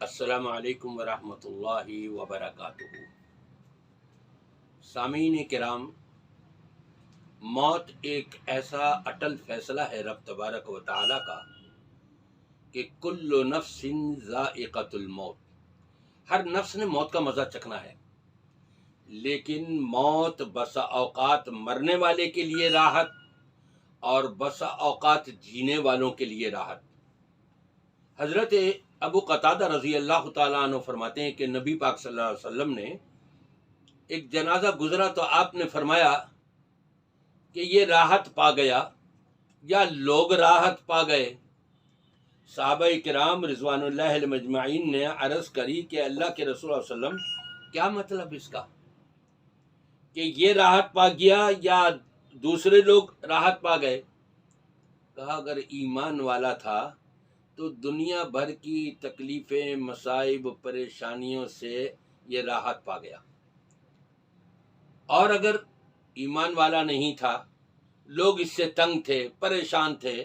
السلام علیکم ورحمۃ اللہ وبرکاتہ۔ سامعین کرام، موت ایک ایسا اٹل فیصلہ ہے رب تبارک و تعالی کا کہ کل نفس ذائقۃ الموت، ہر نفس نے موت کا مزہ چکھنا ہے، لیکن موت بسا اوقات مرنے والے کے لیے راحت اور بسا اوقات جینے والوں کے لیے راحت۔ حضرت ابو قتادہ رضی اللہ تعالیٰ عنہ فرماتے ہیں کہ نبی پاک صلی اللہ علیہ وسلم نے ایک جنازہ گزرا تو آپ نے فرمایا کہ یہ راحت پا گیا یا لوگ راحت پا گئے۔ صحابہ کرام رضوان اللہ علیہم اجمعین نے عرض کری کہ اللہ کے رسول صلی اللہ علیہ وسلم کیا مطلب اس کا کہ یہ راحت پا گیا یا دوسرے لوگ راحت پا گئے؟ کہا اگر ایمان والا تھا تو دنیا بھر کی تکلیفیں، مصائب، پریشانیوں سے یہ راحت پا گیا، اور اگر ایمان والا نہیں تھا، لوگ اس سے تنگ تھے، پریشان تھے،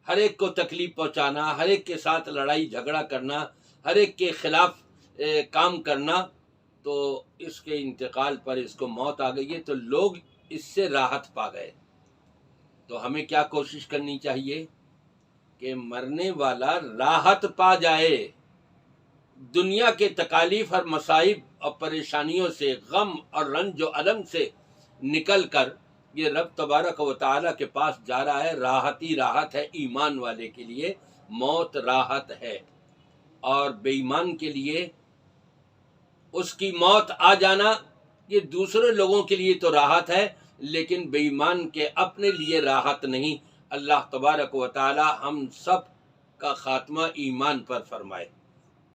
ہر ایک کو تکلیف پہنچانا، ہر ایک کے ساتھ لڑائی جھگڑا کرنا، ہر ایک کے خلاف کام کرنا، تو اس کے انتقال پر اس کو موت آ گئی ہے تو لوگ اس سے راحت پا گئے۔ تو ہمیں کیا کوشش کرنی چاہیے کہ مرنے والا راحت پا جائے، دنیا کے تکالیف اور مصائب اور پریشانیوں سے، غم اور رنج و الم سے نکل کر یہ رب تبارک و تعالیٰ کے پاس جا رہا ہے۔ راحت ہی راحت ہے ایمان والے کے لیے، موت راحت ہے، اور بے ایمان کے لیے اس کی موت آ جانا یہ دوسرے لوگوں کے لیے تو راحت ہے، لیکن بے ایمان کے اپنے لیے راحت نہیں۔ اللہ تبارک و تعالیٰ ہم سب کا خاتمہ ایمان پر فرمائے۔